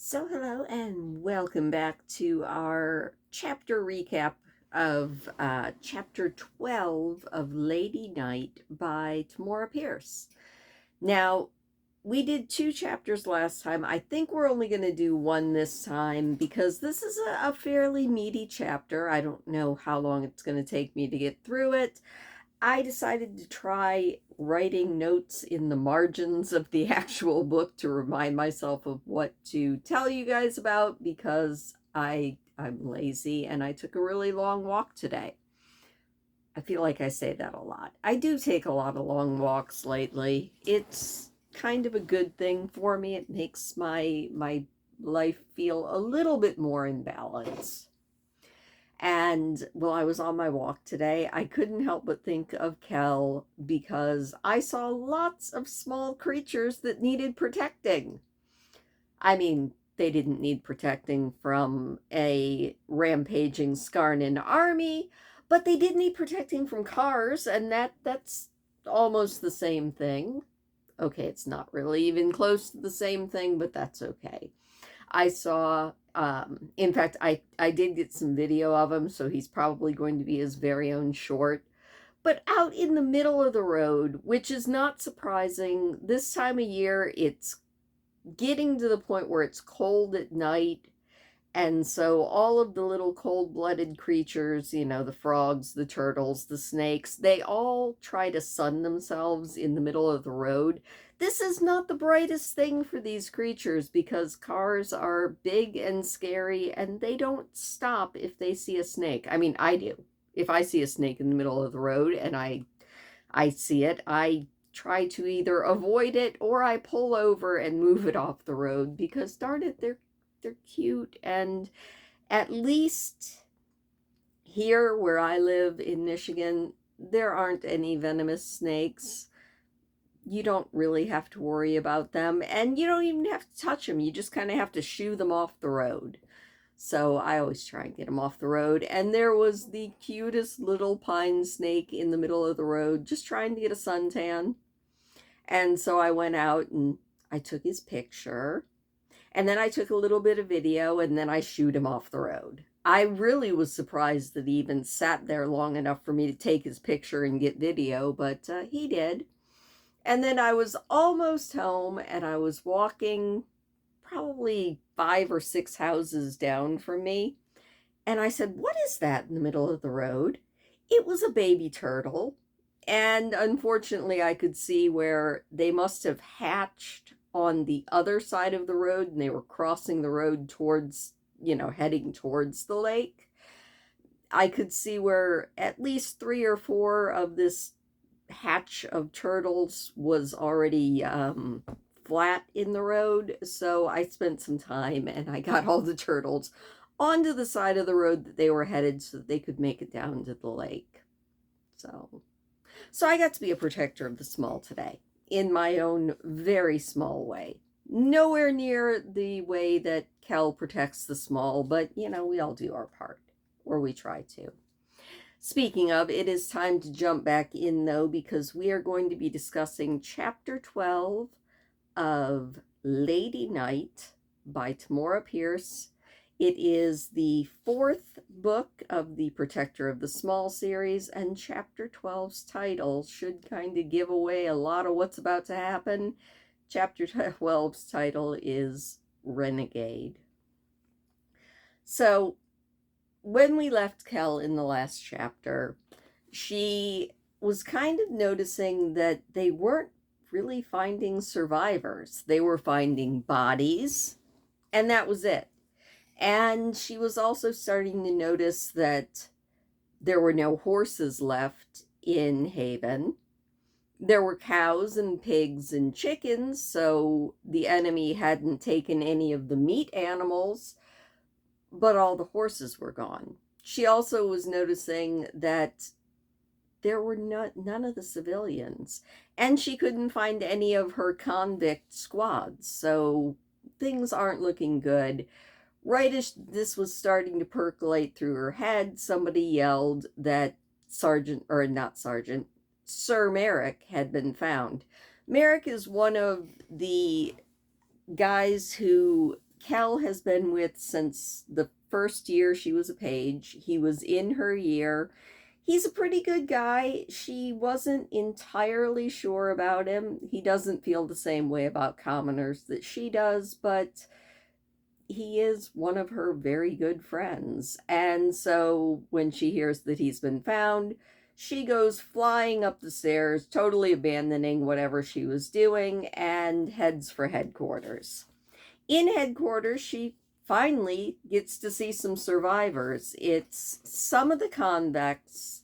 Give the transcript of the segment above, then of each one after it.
So, hello and welcome back to our chapter recap of chapter 12 of Lady Night by Tamora Pierce. Now, we did two chapters last time. I think we're only going to do one this time because this is a fairly meaty chapter. I don't know how long it's going to take me to get through it. I decided to try writing notes in the margins of the actual book to remind myself of what to tell you guys about because I'm lazy and I took a really long walk today. I feel like I say that a lot. I do take a lot of long walks lately. It's kind of a good thing for me. It makes my life feel a little bit more in balance. And while I was on my walk today, I couldn't help but think of Kel because I saw lots of small creatures that needed protecting. I mean, they didn't need protecting from a rampaging Skarnan army, but they did need protecting from cars, and that's almost the same thing. Okay, it's not really even close to the same thing, but that's okay. I saw, in fact, I did get some video of him, so he's probably going to be his very own short. But out in the middle of the road, which is not surprising, this time of year, it's getting to the point where it's cold at night. And so all of the little cold-blooded creatures, the frogs, the turtles, the snakes, they all try to sun themselves in the middle of the road. This is not the brightest thing for these creatures because cars are big and scary and they don't stop if they see a snake. I mean, I do. If I see a snake in the middle of the road and I see it, I try to either avoid it or I pull over and move it off the road because darn it, they're cute. And at least here where I live in Michigan, there aren't any venomous snakes. You don't really have to worry about them, and you don't even have to touch them. You just kind of have to shoo them off the road. So I always try and get them off the road. And there was the cutest little pine snake in the middle of the road just trying to get a suntan. And so I went out and I took his picture. And then I took a little bit of video and then I shooed him off the road. I really was surprised that he even sat there long enough for me to take his picture and get video, but he did. And then I was almost home and I was walking probably 5 or 6 houses down from me. And I said, "What is that in the middle of the road?" It was a baby turtle. And unfortunately, I could see where they must have hatched on the other side of the road and they were crossing the road towards, heading towards the lake. I could see where at least 3 or 4 of this hatch of turtles was already flat in the road. So I spent some time and I got all the turtles onto the side of the road that they were headed so that they could make it down to the lake. So I got to be a protector of the small today in my own very small way. Nowhere near the way that Kel protects the small, but we all do our part, or we try to. Speaking of, it is time to jump back in though, because we are going to be discussing chapter 12 of Lady Night by Tamora Pierce. It is the 4th book of the Protector of the Small series, and chapter 12's title should kind of give away a lot of what's about to happen. Chapter 12's title is Renegade. So, when we left Kel in the last chapter, she was kind of noticing that they weren't really finding survivors. They were finding bodies, and that was it. And she was also starting to notice that there were no horses left in Haven. There were cows and pigs and chickens, so the enemy hadn't taken any of the meat animals, but all the horses were gone. She also was noticing that there were none of the civilians, and she couldn't find any of her convict squads, so things aren't looking good. Right as this was starting to percolate through her head, somebody yelled that Sir Merrick had been found. Merrick is one of the guys who Kel has been with since the first year she was a page. He was in her year. He's a pretty good guy. She wasn't entirely sure about him. He doesn't feel the same way about commoners that she does, but he is one of her very good friends. And so when she hears that he's been found, she goes flying up the stairs, totally abandoning whatever she was doing, and heads for headquarters. In headquarters, she finally gets to see some survivors. It's some of the convicts,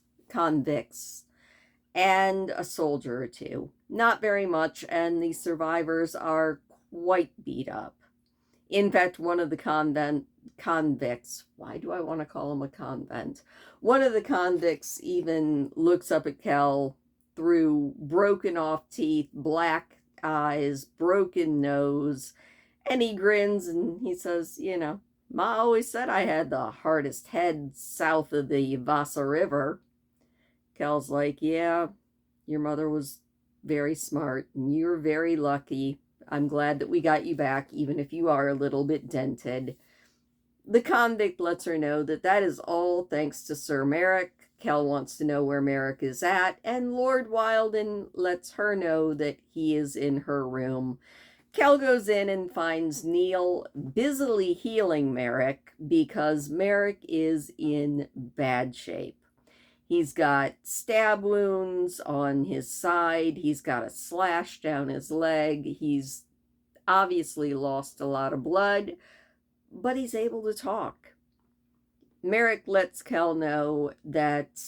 and a soldier or two. Not very much, and the survivors are quite beat up. In fact, one of the convicts, why do I want to call him a convent? One of the convicts even looks up at Kel through broken off teeth, black eyes, broken nose, and he grins and he says, Ma always said I had the hardest head south of the Vasa River. Kel's like, yeah, your mother was very smart and you're very lucky. I'm glad that we got you back, even if you are a little bit dented. The convict lets her know that that is all thanks to Sir Merrick. Kel wants to know where Merrick is at, and Lord Wilden lets her know that he is in her room. Kel goes in and finds Neil busily healing Merrick because Merrick is in bad shape. He's got stab wounds on his side. He's got a slash down his leg. He's obviously lost a lot of blood, but he's able to talk. Merrick lets Kel know that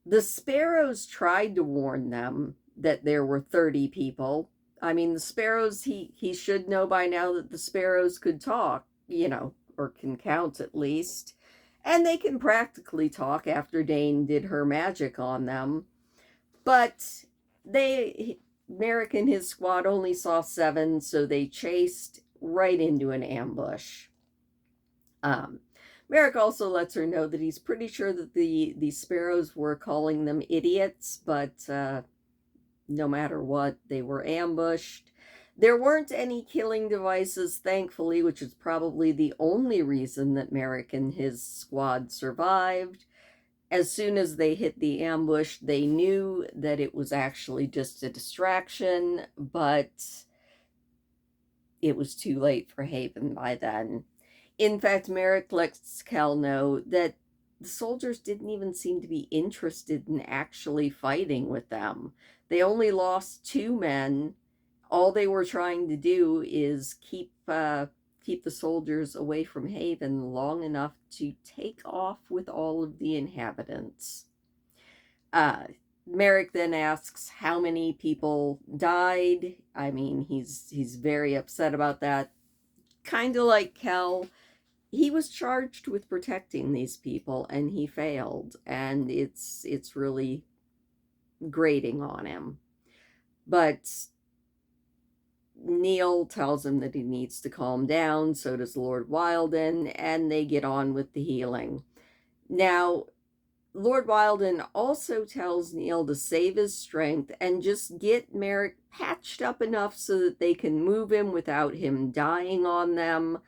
the Sparrows tried to warn them that there were 30 people. I mean, the Sparrows, he should know by now that the Sparrows could talk, or can count at least. And they can practically talk after Dane did her magic on them. But Merrick and his squad only saw 7, so they chased right into an ambush. Merrick also lets her know that he's pretty sure that the Sparrows were calling them idiots, but no matter what, they were ambushed. There weren't any killing devices, thankfully, which is probably the only reason that Merrick and his squad survived. As soon as they hit the ambush, they knew that it was actually just a distraction, but it was too late for Haven by then. In fact, Merrick lets Kel know that the soldiers didn't even seem to be interested in actually fighting with them. They only lost 2 men. All they were trying to do is keep the soldiers away from Haven long enough to take off with all of the inhabitants. Merrick then asks how many people died. I mean, he's very upset about that. Kind of like Kel, he was charged with protecting these people and he failed, and it's really grating on him. But Neil tells him that he needs to calm down, so does Lord Wilden, and they get on with the healing. Now, Lord Wilden also tells Neil to save his strength and just get Merrick patched up enough so that they can move him without him dying on them,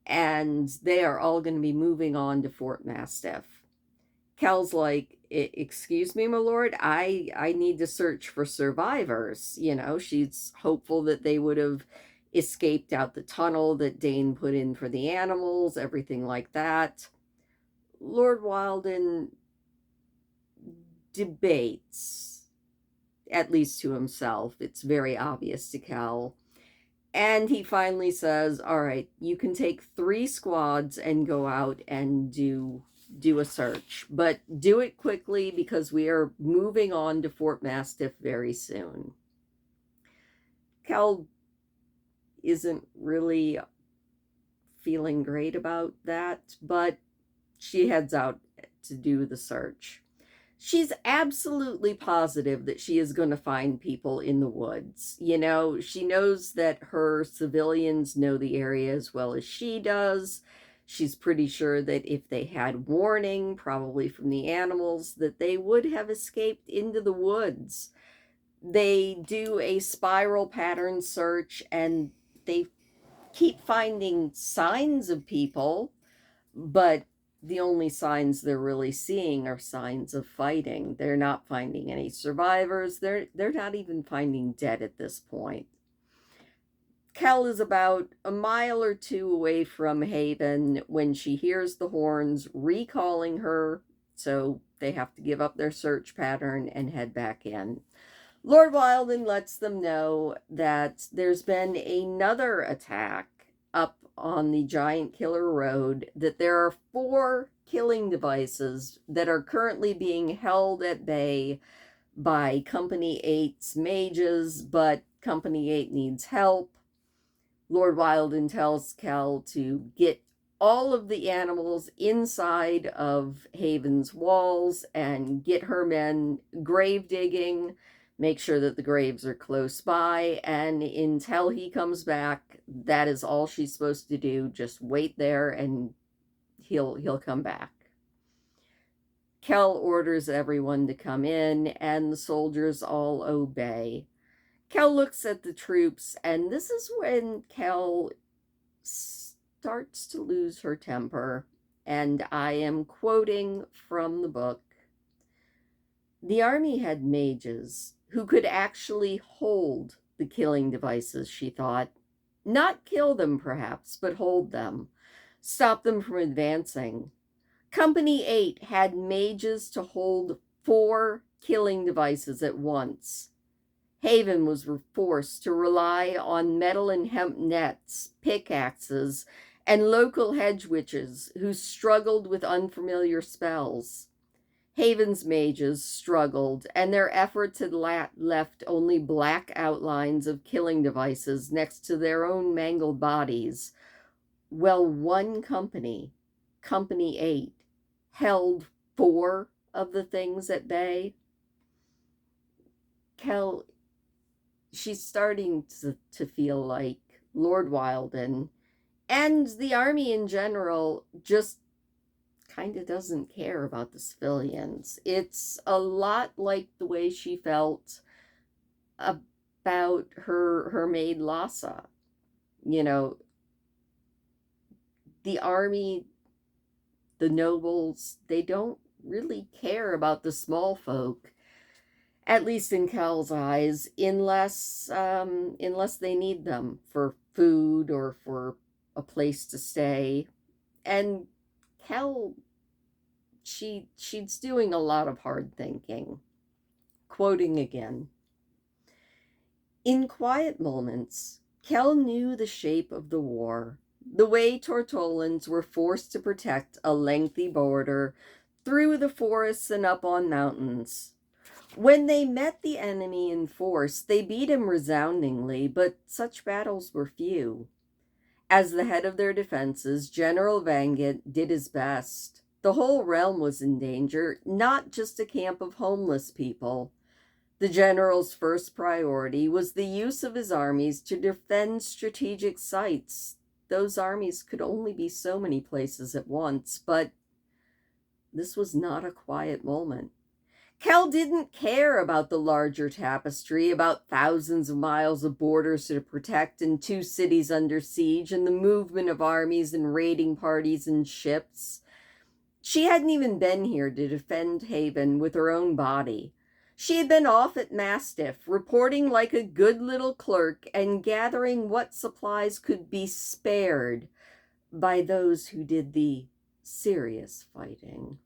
and they are all going to be moving on to Fort Mastiff. Kel's like, excuse me, my lord, I need to search for survivors. She's hopeful that they would have escaped out the tunnel that Dane put in for the animals, everything like that. Lord Wilden debates, at least to himself. It's very obvious to Kel. And he finally says, all right, you can take 3 squads and go out and do a search, but do it quickly because we are moving on to Fort Mastiff very soon. Kel isn't really feeling great about that, but she heads out to do the search. She's absolutely positive that she is going to find people in the woods. She knows that her civilians know the area as well as she does. She's pretty sure that if they had warning, probably from the animals, that they would have escaped into the woods. They do a spiral pattern search and they keep finding signs of people, but the only signs they're really seeing are signs of fighting. They're not finding any survivors. They're not even finding dead at this point. Kel is about a mile or two away from Haven when she hears the horns recalling her, so they have to give up their search pattern and head back in. Lord Wilden lets them know that there's been another attack up on the Giant Killer Road, that there are 4 killing devices that are currently being held at bay by Company 8's mages, but Company 8 needs help. Lord Wilden tells Kel to get all of the animals inside of Haven's walls and get her men grave digging, make sure that the graves are close by, and until he comes back, that is all she's supposed to do. Just wait there and he'll come back. Kel orders everyone to come in, and the soldiers all obey. Kel looks at the troops, and this is when Kel starts to lose her temper. And I am quoting from the book. The army had mages who could actually hold the killing devices, she thought. Not kill them, perhaps, but hold them. Stop them from advancing. Company 8 had mages to hold 4 killing devices at once. Haven was forced to rely on metal and hemp nets, pickaxes, and local hedge witches who struggled with unfamiliar spells. Haven's mages struggled, and their efforts had left only black outlines of killing devices next to their own mangled bodies. Well, one company, Company 8, held 4 of the things at bay. Kel, she's starting to feel like Lord Wilden and the army in general just kind of doesn't care about the civilians. It's a lot like the way she felt about her maid Lhasa. You know, the army, the nobles, they don't really care about the small folk, at least in Kel's eyes, unless they need them for food or for a place to stay. And Kel, she's doing a lot of hard thinking. Quoting again. In quiet moments, Kel knew the shape of the war, the way Tortolans were forced to protect a lengthy border through the forests and up on mountains. When they met the enemy in force, they beat him resoundingly, but such battles were few. As the head of their defenses, General Vangant did his best. The whole realm was in danger, not just a camp of homeless people. The general's first priority was the use of his armies to defend strategic sites. Those armies could only be so many places at once, but this was not a quiet moment. Kel didn't care about the larger tapestry, about thousands of miles of borders to protect and 2 cities under siege and the movement of armies and raiding parties and ships. She hadn't even been here to defend Haven with her own body. She had been off at Mastiff, reporting like a good little clerk and gathering what supplies could be spared by those who did the serious fighting.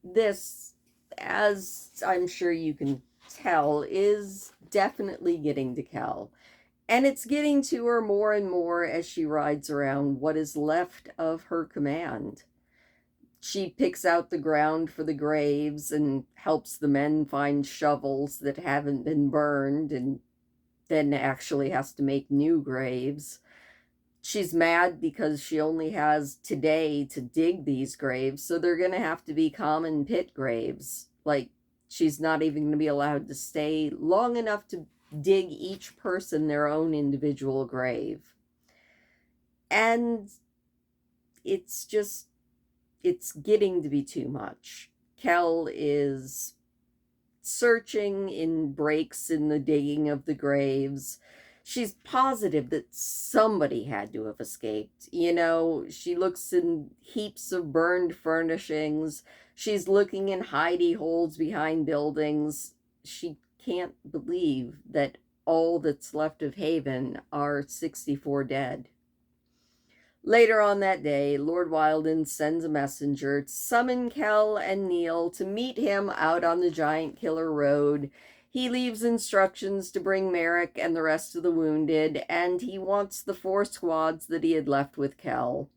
This, as I'm sure you can tell, is definitely getting to Kel. And it's getting to her more and more as she rides around what is left of her command. She picks out the ground for the graves and helps the men find shovels that haven't been burned, and then actually has to make new graves. She's mad because she only has today to dig these graves, so they're going to have to be common pit graves. Like, she's not even going to be allowed to stay long enough to dig each person their own individual grave. And it's getting to be too much. Kel is searching in breaks in the digging of the graves. She's positive that somebody had to have escaped. You know, she looks in heaps of burned furnishings. She's looking in hidey holes behind buildings. She can't believe that all that's left of Haven are 64 dead. Later on that day, Lord Wilden sends a messenger to summon Kell and Neil to meet him out on the Giant Killer Road. He leaves instructions to bring Merrick and the rest of the wounded, and he wants the 4 squads that he had left with Kell.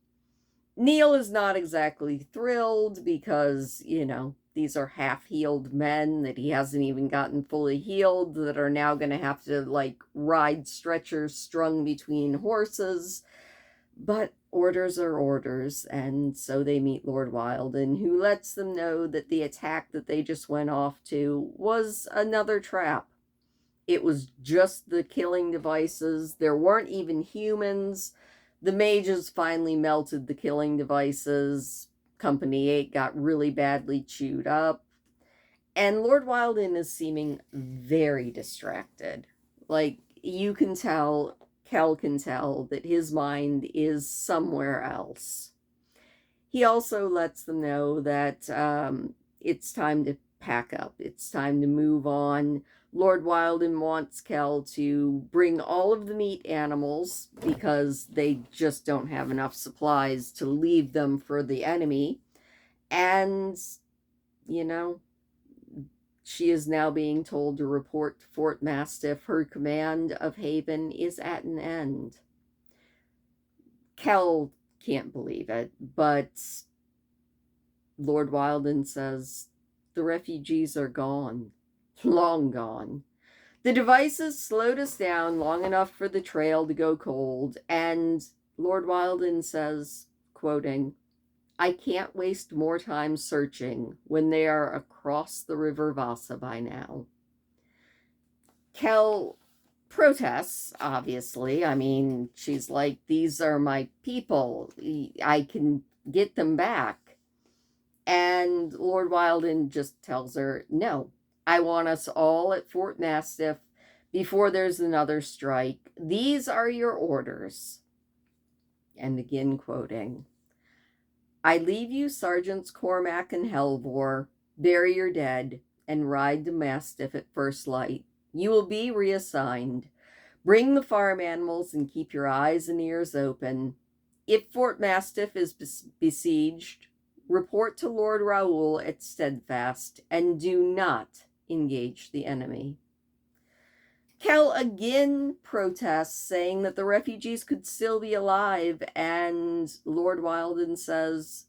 Neil is not exactly thrilled because, you know, these are half-healed men that he hasn't even gotten fully healed that are now going to have to, like, ride stretchers strung between horses. But orders are orders, and so they meet Lord Wilden, who lets them know that the attack that they just went off to was another trap. It was just the killing devices. There weren't even humans. The mages finally melted the killing devices. Company 8 got really badly chewed up. And Lord Wilden is seeming very distracted. Like, you can tell, Kell can tell, that his mind is somewhere else. He also lets them know that it's time to pack up. It's time to move on. Lord Wilden wants Kell to bring all of the meat animals because they just don't have enough supplies to leave them for the enemy. And, you know, she is now being told to report to Fort Mastiff. Her command of Haven is at an end. Kell can't believe it, but Lord Wilden says, the refugees are gone. Long gone. The devices slowed us down long enough for the trail to go cold, and Lord Wilden says, quoting, I can't waste more time searching when they are across the river Vasa by now. Kell protests, obviously. I mean, she's like, these are my people. I can get them back. And Lord Wilden just tells her, no, I want us all at Fort Mastiff before there's another strike. These are your orders. And again quoting, I leave you Sergeants Cormac and Helvor, bury your dead, and ride to Mastiff at first light. You will be reassigned. Bring the farm animals and keep your eyes and ears open. If Fort Mastiff is besieged, report to Lord Raoul at Steadfast, and do not engage the enemy. Kell again protests, saying that the refugees could still be alive, and Lord Wilden says,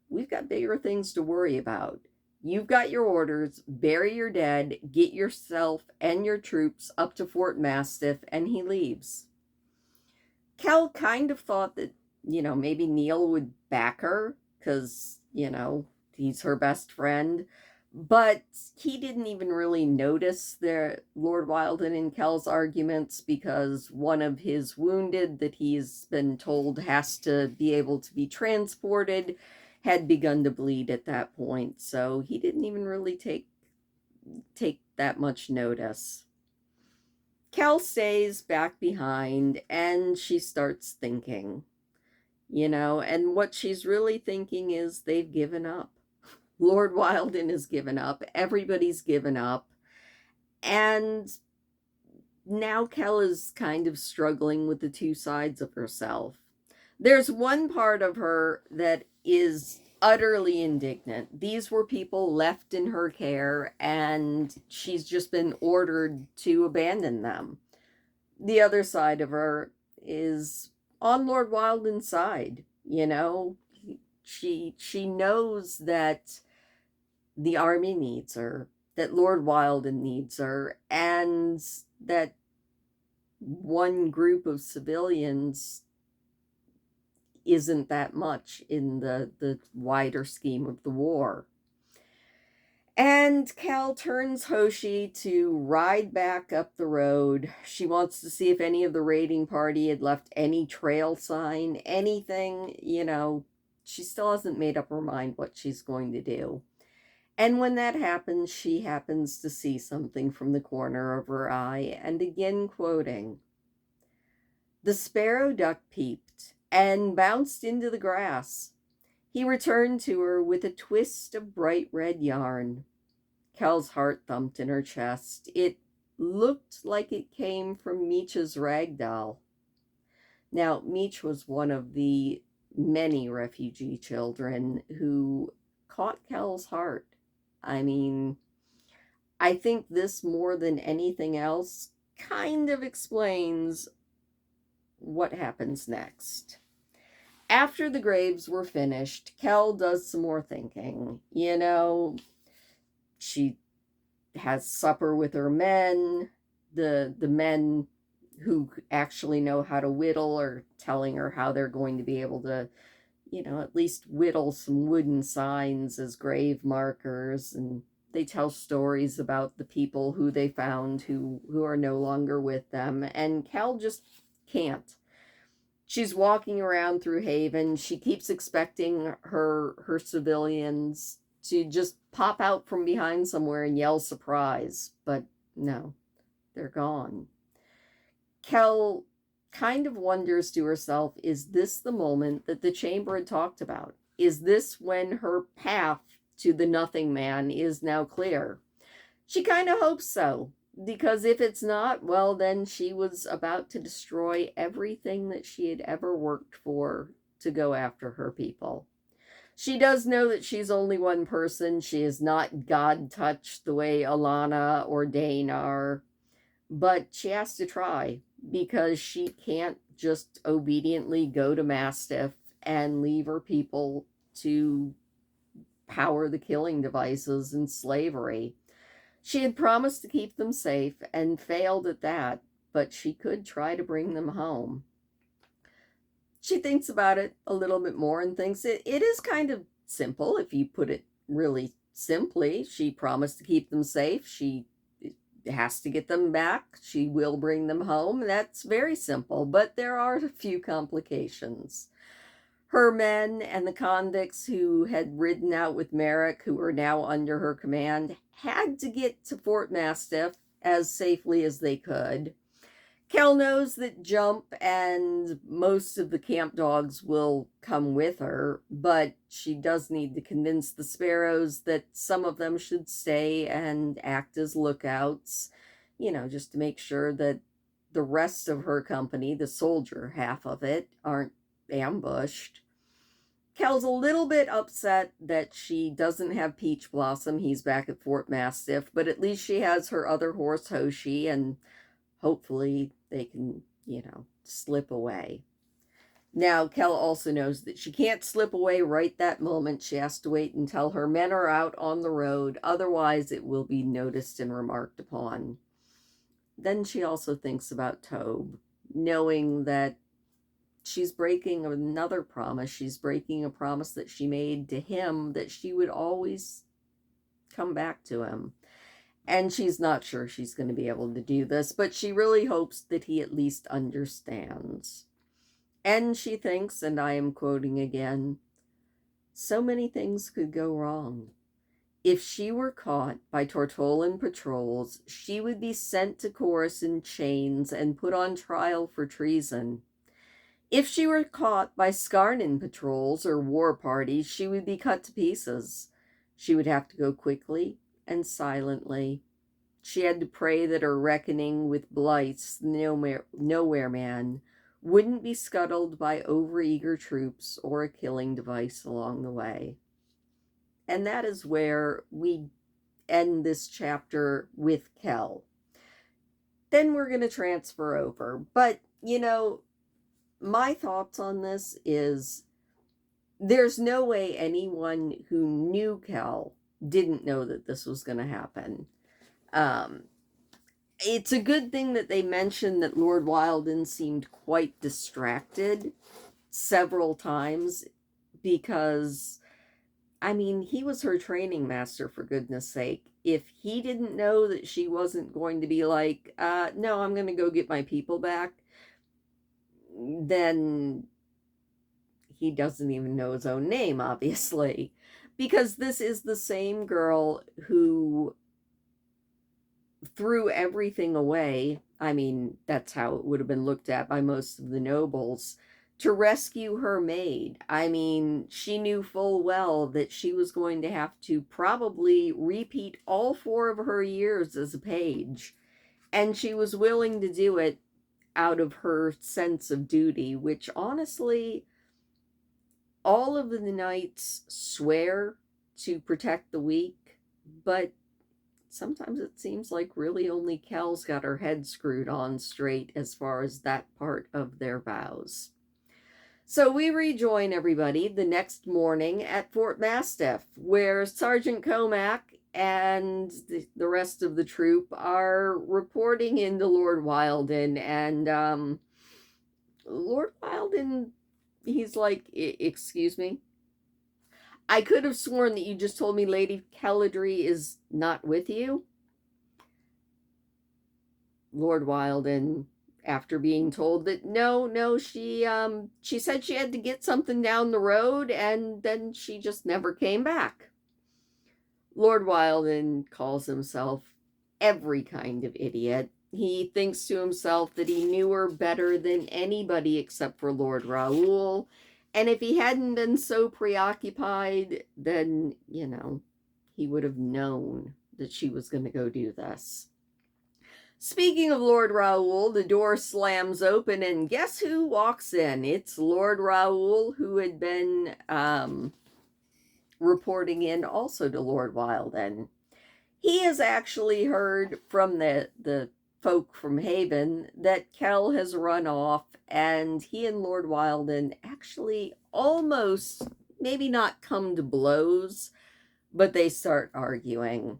we've got bigger things to worry about. You've got your orders, bury your dead, get yourself and your troops up to Fort Mastiff, and he leaves. Kell kind of thought that, you know, maybe Neil would back her, because, you know, he's her best friend. But he didn't even really notice their Lord Wilden and Kell's arguments because one of his wounded that he's been told has to be able to be transported had begun to bleed at that point. So he didn't even really take that much notice. Kell stays back behind and she starts thinking, you know, and what she's really thinking is they've given up. Lord Wilden has given up. Everybody's given up. And now Kell is kind of struggling with the two sides of herself. There's one part of her that is utterly indignant. These were people left in her care, and she's just been ordered to abandon them. The other side of her is on Lord Wilden's side. You know, she knows that the army needs her, that Lord Wilden needs her, and that one group of civilians isn't that much in the wider scheme of the war. And Kell turns Hoshi to ride back up the road. She wants to see if any of the raiding party had left any trail sign, anything, you know. She still hasn't made up her mind what she's going to do. And when that happens, she happens to see something from the corner of her eye, and again quoting, The sparrow duck peeped and bounced into the grass. He returned to her with a twist of bright red yarn. Kel's heart thumped in her chest. It looked like it came from Meech's rag doll. Now, Meech was one of the many refugee children who caught Kel's heart. I mean, I think this more than anything else kind of explains what happens next. After the graves were finished, Kel does some more thinking. She has supper with her men. The men who actually know how to whittle are telling her how they're going to be able to, at least whittle some wooden signs as grave markers. And they tell stories about the people who they found who are no longer with them. And Cal just can't. She's walking around through Haven. She keeps expecting her civilians to just pop out from behind somewhere and yell surprise. But no, they're gone. Kel kind of wonders to herself, is this the moment that the chamber had talked about? Is this when her path to the Nothing Man is now clear? She kind of hopes so, because if it's not, well, then she was about to destroy everything that she had ever worked for to go after her people. She does know that she's only one person. She is not God-touched the way Alana or Dane are, but she has to try, because she can't just obediently go to Mastiff and leave her people to power the killing devices in slavery. She had promised to keep them safe and failed at that, but she could try to bring them home. She thinks about it a little bit more and thinks it is kind of simple if you put it really simply. She promised to keep them safe. She has to get them back. She will bring them home. That's very simple, but there are a few complications. Her men and the convicts who had ridden out with Merrick, who are now under her command, had to get to Fort Mastiff as safely as they could. Kel knows that Jump and most of the camp dogs will come with her, but she does need to convince the sparrows that some of them should stay and act as lookouts, just to make sure that the rest of her company, the soldier half of it, aren't ambushed. Kel's a little bit upset that she doesn't have Peach Blossom. He's back at Fort Mastiff, but at least she has her other horse, Hoshi, and hopefully they can, slip away. Now, Kel also knows that she can't slip away right that moment. She has to wait until her men are out on the road. Otherwise, it will be noticed and remarked upon. Then she also thinks about Tobe, knowing that she's breaking another promise. She's breaking a promise that she made to him, that she would always come back to him. And she's not sure she's going to be able to do this, but she really hopes that he at least understands. And she thinks, and I am quoting again, so many things could go wrong. If she were caught by Tortolan patrols, she would be sent to Chorus in chains and put on trial for treason. If she were caught by Skarnan patrols or war parties, she would be cut to pieces. She would have to go quickly and silently. She had to pray that her reckoning with Blythe's nowhere man wouldn't be scuttled by overeager troops or a killing device along the way. And that is where we end this chapter with Kel. Then we're going to transfer over. But, my thoughts on this is there's no way anyone who knew Kel didn't know that this was going to happen. It's a good thing that they mentioned that Lord Wilden seemed quite distracted several times, because, he was her training master, for goodness sake. If he didn't know that she wasn't going to be like, no, I'm going to go get my people back, then he doesn't even know his own name, obviously. Because this is the same girl who threw everything away. I mean, that's how it would have been looked at by most of the nobles, to rescue her maid. I mean, she knew full well that she was going to have to probably repeat all 4 of her years as a page, and she was willing to do it out of her sense of duty, which honestly, all of the knights swear to protect the weak, but sometimes it seems like really only Kel's got her head screwed on straight as far as that part of their vows. So we rejoin everybody the next morning at Fort Mastiff, where Sergeant Comac and the rest of the troop are reporting into Lord Wilden, and Lord Wilden, he's like, excuse me? I could have sworn that you just told me Lady Kelladry is not with you. Lord Wilden, after being told that no, she said she had to get something down the road, and then she just never came back. Lord Wilden calls himself every kind of idiot. He thinks to himself that he knew her better than anybody except for Lord Raoul. And if he hadn't been so preoccupied, then, he would have known that she was going to go do this. Speaking of Lord Raoul, the door slams open, and guess who walks in? It's Lord Raoul, who had been reporting in also to Lord Wilden. He has actually heard from the folk from Haven that Kel has run off, and he and Lord Wilden actually almost, maybe not come to blows, but they start arguing.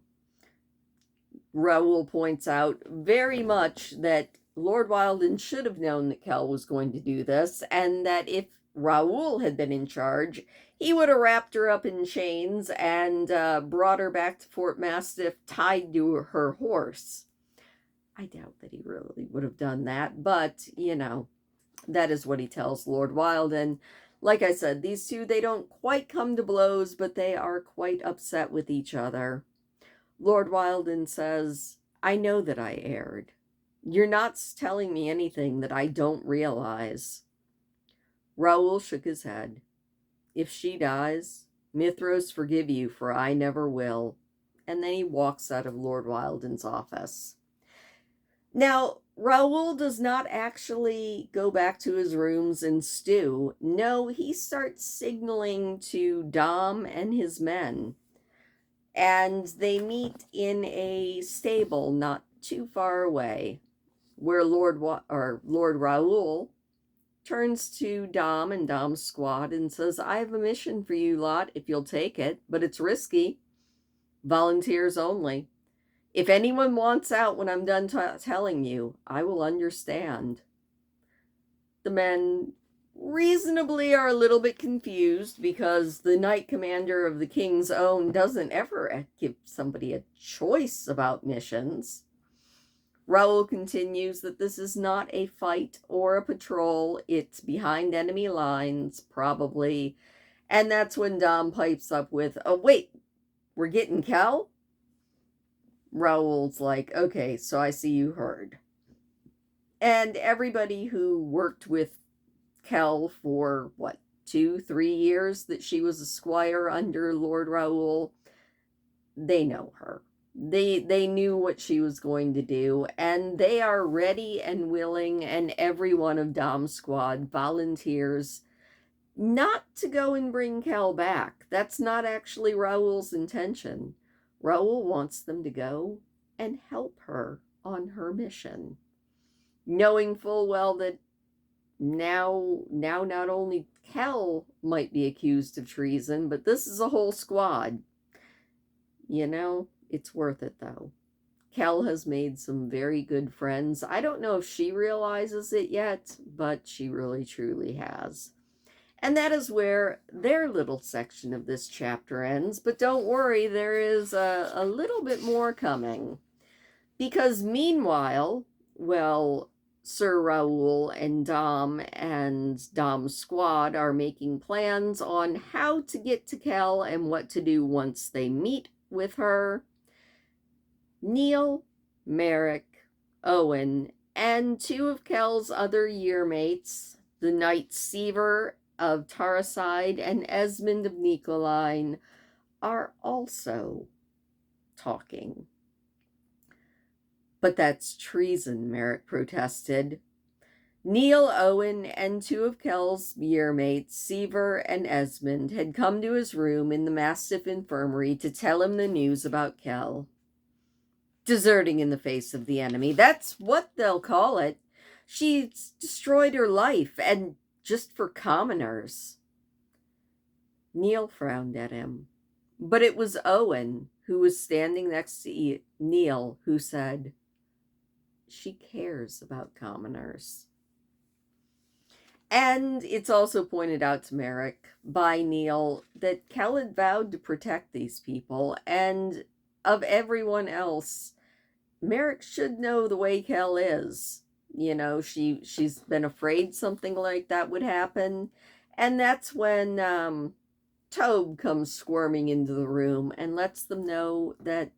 Raoul points out very much that Lord Wilden should have known that Kel was going to do this, and that if Raoul had been in charge, he would have wrapped her up in chains and brought her back to Fort Mastiff tied to her horse. I doubt that he really would have done that, but, that is what he tells Lord Wilden. Like I said, these two, they don't quite come to blows, but they are quite upset with each other. Lord Wilden says, I know that I erred. You're not telling me anything that I don't realize. Raoul shook his head. If she dies, Mithros forgive you, for I never will. And then he walks out of Lord Wilden's office. Now, Raoul does not actually go back to his rooms and stew. No, he starts signaling to Dom and his men. And they meet in a stable not too far away, where Lord Raoul turns to Dom and Dom's squad and says, I have a mission for you lot if you'll take it, but it's risky. Volunteers only. If anyone wants out when I'm done telling you, I will understand. The men reasonably are a little bit confused because the Knight Commander of the King's Own doesn't ever give somebody a choice about missions. Raoul continues that this is not a fight or a patrol. It's behind enemy lines, probably. And that's when Dom pipes up with, oh, wait, we're getting Kel? Raoul's like, okay, so I see you heard. And everybody who worked with Kel for, 2-3 years that she was a squire under Lord Raoul, they know her. They knew what she was going to do, and they are ready and willing, and every one of Dom's squad volunteers not to go and bring Kel back. That's not actually Raoul's intention. Raoul wants them to go and help her on her mission, knowing full well that now not only Kel might be accused of treason, but this is a whole squad. It's worth it, though. Kel has made some very good friends. I don't know if she realizes it yet, but she really truly has. And that is where their little section of this chapter ends. But don't worry, there is a little bit more coming. Because meanwhile, Sir Raoul and Dom's squad are making plans on how to get to Kel and what to do once they meet with her. Neil, Merrick, Owen, and two of Kel's other yearmates, the Knights Seaver of Tarside and Esmond of Nicoline, are also talking. But that's treason, Merrick protested. Neil, Owen, and two of Kel's yearmates, Seaver and Esmond, had come to his room in the Mastiff Infirmary to tell him the news about Kel. Deserting in the face of the enemy, that's what they'll call it. She's destroyed her life, and just for commoners. Neil frowned at him, but it was Owen, who was standing next to Neil, who said, "She cares about commoners." And it's also pointed out to Merrick by Neil that Kel had vowed to protect these people, and of everyone else, Merrick should know the way Kel is. You know, she's been afraid something like that would happen. And that's when Tobe comes squirming into the room and lets them know that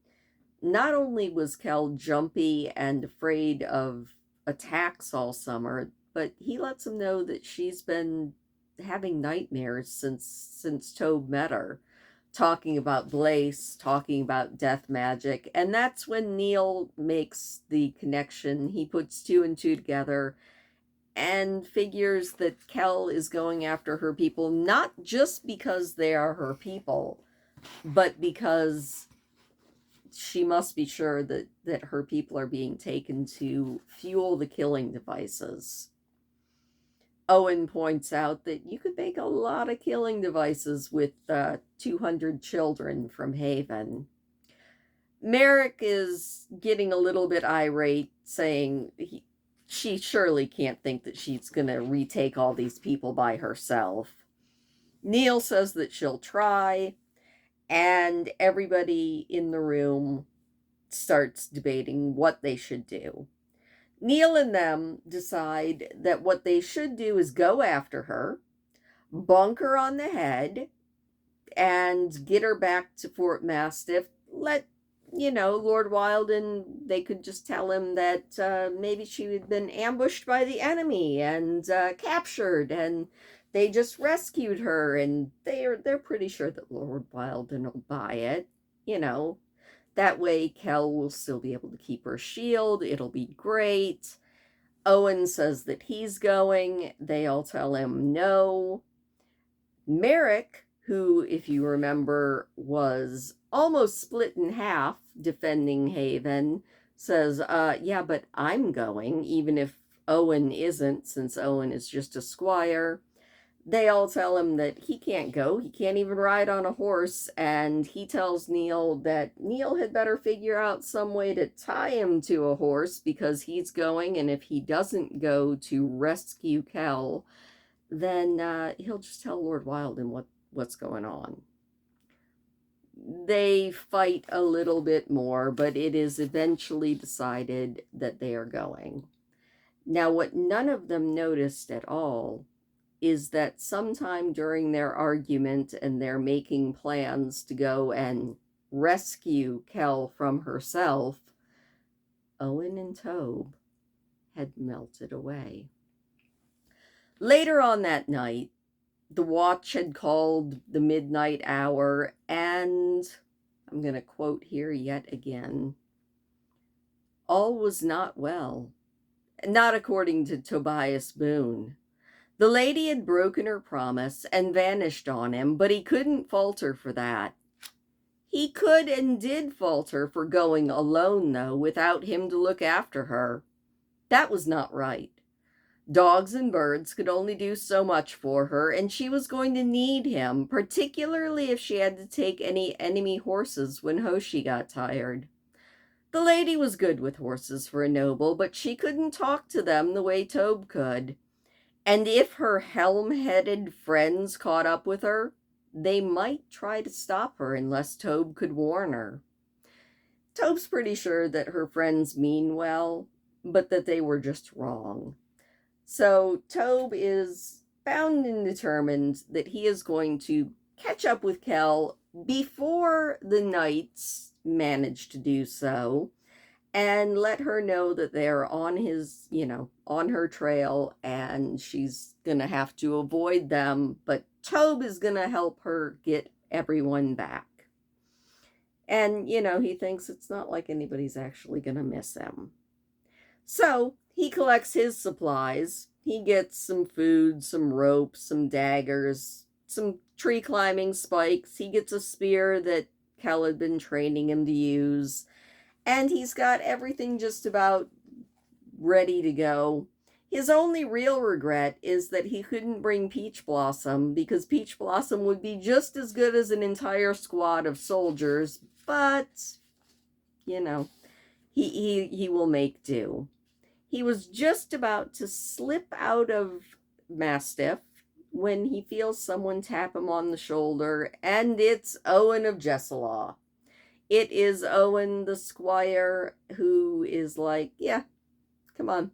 not only was Kel jumpy and afraid of attacks all summer, but he lets them know that she's been having nightmares since Tobe met her, talking about Blaze, talking about death magic. And that's when Neil makes the connection. He puts two and two together and figures that Kel is going after her people, not just because they are her people, but because she must be sure that her people are being taken to fuel the killing devices. Owen points out that you could make a lot of killing devices with 200 children from Haven. Merrick is getting a little bit irate, saying she surely can't think that she's going to retake all these people by herself. Neil says that she'll try, and everybody in the room starts debating what they should do. Neil and them decide that what they should do is go after her, bonk her on the head, and get her back to Fort Mastiff. Let, Lord Wilden, they could just tell him that maybe she had been ambushed by the enemy and captured, and they just rescued her, and they're pretty sure that Lord Wilden will buy it. That way Kel will still be able to keep her shield. It'll be great. Owen says that he's going. They all tell him no. Merrick, who, if you remember, was almost split in half defending Haven, says, yeah, but I'm going, even if Owen isn't, since Owen is just a squire. They all tell him that he can't go. He can't even ride on a horse. And he tells Neil that Neil had better figure out some way to tie him to a horse because he's going. And if he doesn't go to rescue Kel, then he'll just tell Lord Wilden what's going on. They fight a little bit more, but it is eventually decided that they are going. Now, what none of them noticed at all is that sometime during their argument and their making plans to go and rescue Kel from herself, Owen and Tobe had melted away. Later on that night, the watch had called the midnight hour, and I'm going to quote here yet again, all was not well, not according to Tobias Boone. The lady had broken her promise and vanished on him, but he couldn't fault her for that. He could and did fault her for going alone, though, without him to look after her. That was not right. Dogs and birds could only do so much for her, and she was going to need him, particularly if she had to take any enemy horses when Hoshi got tired. The lady was good with horses for a noble, but she couldn't talk to them the way Tobe could. And if her helm-headed friends caught up with her, they might try to stop her unless Tobe could warn her. Tobe's pretty sure that her friends mean well, but that they were just wrong. So Tobe is bound and determined that he is going to catch up with Kel before the knights manage to do so, and let her know that they're on his, on her trail, and she's gonna have to avoid them, but Tobe is gonna help her get everyone back. And, he thinks it's not like anybody's actually gonna miss him. So he collects his supplies. He gets some food, some ropes, some daggers, some tree climbing spikes. He gets a spear that Kel had been training him to use. And he's got everything just about ready to go. His only real regret is that he couldn't bring Peach Blossom, because Peach Blossom would be just as good as an entire squad of soldiers, but, he will make do. He was just about to slip out of Mastiff when he feels someone tap him on the shoulder, and it's Owen of Jesselaw. It is Owen the squire, who is like, yeah, come on,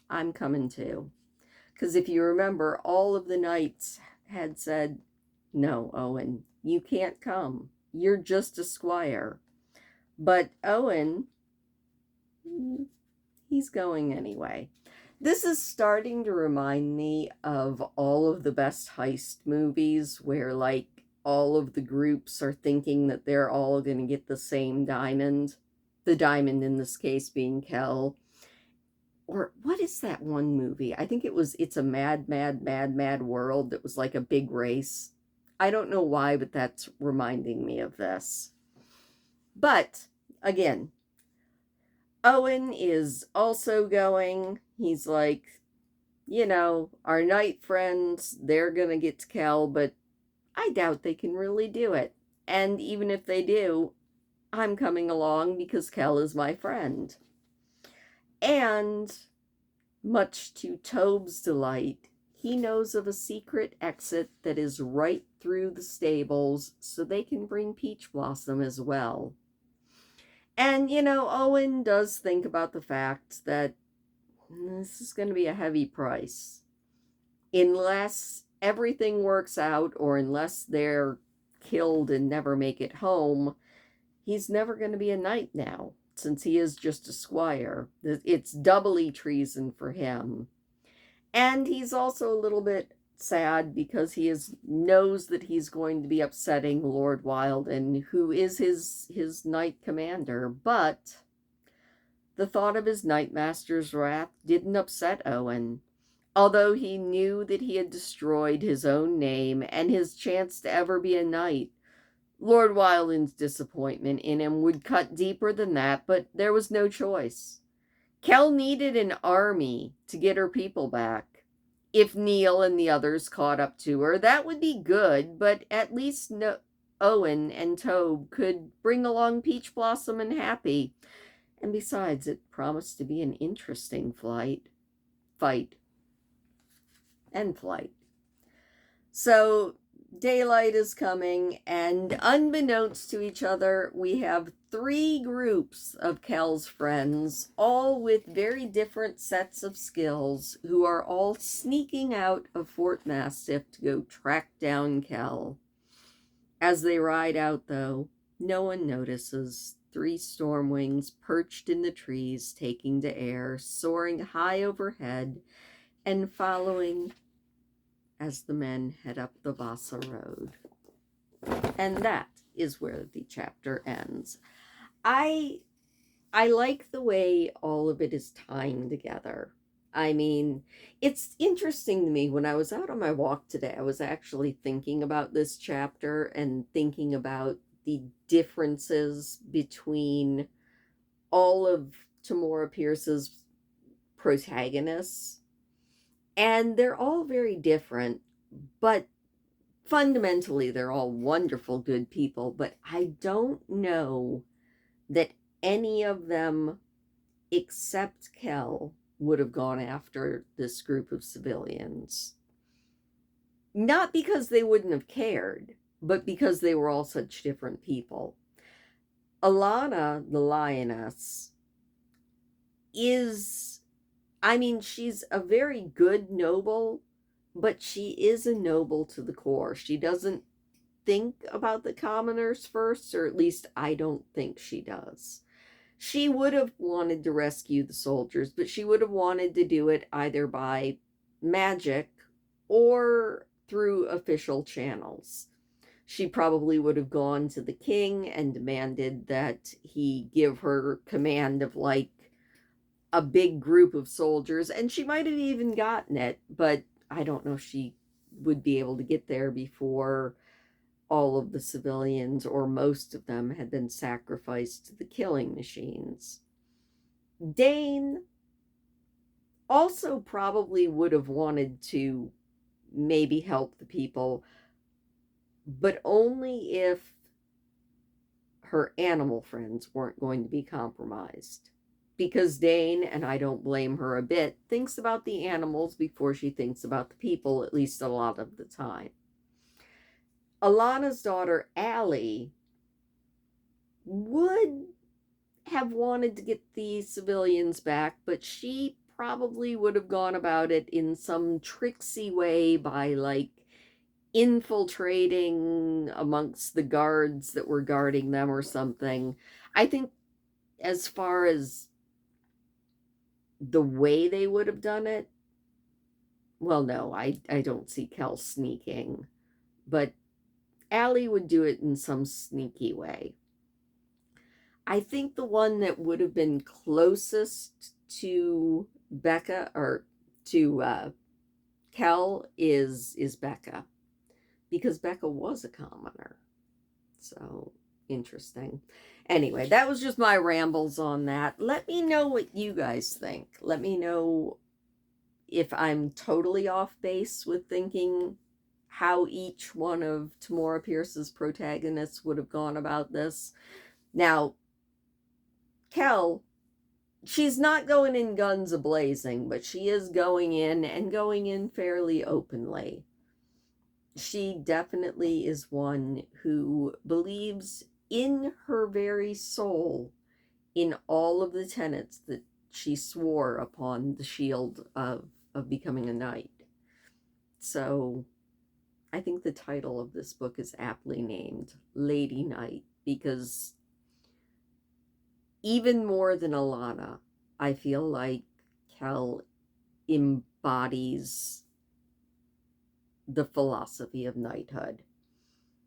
I'm coming too. Because if you remember, all of the knights had said, no, Owen, you can't come. You're just a squire. But Owen, he's going anyway. This is starting to remind me of all of the best heist movies where, like, all of the groups are thinking that they're all going to get the same diamond. The diamond in this case being Kel. Or what is that one movie? I think It's a Mad, Mad, Mad, Mad World that was like a big race. I don't know why, but that's reminding me of this. But, again, Owen is also going. He's like, our knight friends, they're going to get to Kel, but I doubt they can really do it. And even if they do, I'm coming along because Kel is my friend. And much to Tobe's delight, he knows of a secret exit that is right through the stables, so they can bring Peach Blossom as well. And, Owen does think about the fact that this is going to be a heavy price. Unless everything works out, or unless they're killed and never make it home, he's never going to be a knight now, since he is just a squire. It's doubly treason for him. And he's also a little bit sad because he knows that he's going to be upsetting Lord Wildon, who is his knight commander. But the thought of his Knightmaster's wrath didn't upset Owen. Although he knew that he had destroyed his own name and his chance to ever be a knight, Lord Wildon's disappointment in him would cut deeper than that, but there was no choice. Kel needed an army to get her people back. If Neil and the others caught up to her, that would be good, but at least Owen and Tobe could bring along Peach Blossom and Happy. And besides, it promised to be an interesting fight. So daylight is coming, and unbeknownst to each other, we have 3 groups of Kel's friends, all with very different sets of skills, who are all sneaking out of Fort Mastiff to go track down Kel. As they ride out, though, no one notices 3 Stormwings perched in the trees, taking to air, soaring high overhead, and following as the men head up the Vasa Road. And that is where the chapter ends. I like the way all of it is tying together. I mean, it's interesting to me. When I was out on my walk today, I was actually thinking about this chapter and thinking about the differences between all of Tamora Pierce's protagonists. And they're all very different, but fundamentally they're all wonderful, good people. But I don't know that any of them, except Kel, would have gone after this group of civilians. Not because they wouldn't have cared, but because they were all such different people. Alana, the lioness, she's a very good noble, but she is a noble to the core. She doesn't think about the commoners first, or at least I don't think she does. She would have wanted to rescue the soldiers, but she would have wanted to do it either by magic or through official channels. She probably would have gone to the king and demanded that he give her command of like a big group of soldiers, and she might have even gotten it, but I don't know if she would be able to get there before all of the civilians, or most of them, had been sacrificed to the killing machines. Dane also probably would have wanted to maybe help the people, but only if her animal friends weren't going to be compromised. Because Dane, and I don't blame her a bit, thinks about the animals before she thinks about the people, at least a lot of the time. Alana's daughter, Allie, would have wanted to get the civilians back, but she probably would have gone about it in some tricksy way by like infiltrating amongst the guards that were guarding them or something. I think as far as the way they would have done it, well, no, I don't see Kel sneaking, but Allie would do it in some sneaky way. I think the one that would have been closest to Becca, or to Kel, is Becca, because Becca was a commoner. So interesting. Anyway, that was just my rambles on that. Let me know what you guys think. Let me know if I'm totally off base with thinking how each one of Tamora Pierce's protagonists would have gone about this. Now, Kel, she's not going in guns a-blazing, but she is going in, and going in fairly openly. She definitely is one who believes in her very soul in all of the tenets that she swore upon the shield of becoming a knight. So I think the title of this book is aptly named Lady Knight, because even more than Alana, I feel like Kel embodies the philosophy of knighthood.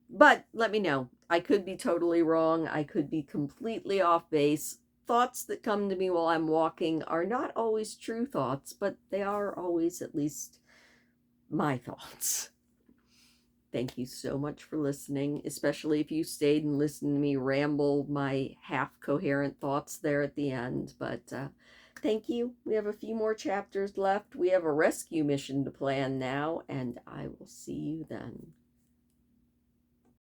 But let me know. I could be totally wrong. I could be completely off base. Thoughts that come to me while I'm walking are not always true thoughts, but they are always at least my thoughts. Thank you so much for listening, especially if you stayed and listened to me ramble my half-coherent thoughts there at the end. But thank you. We have a few more chapters left. We have a rescue mission to plan now, and I will see you then.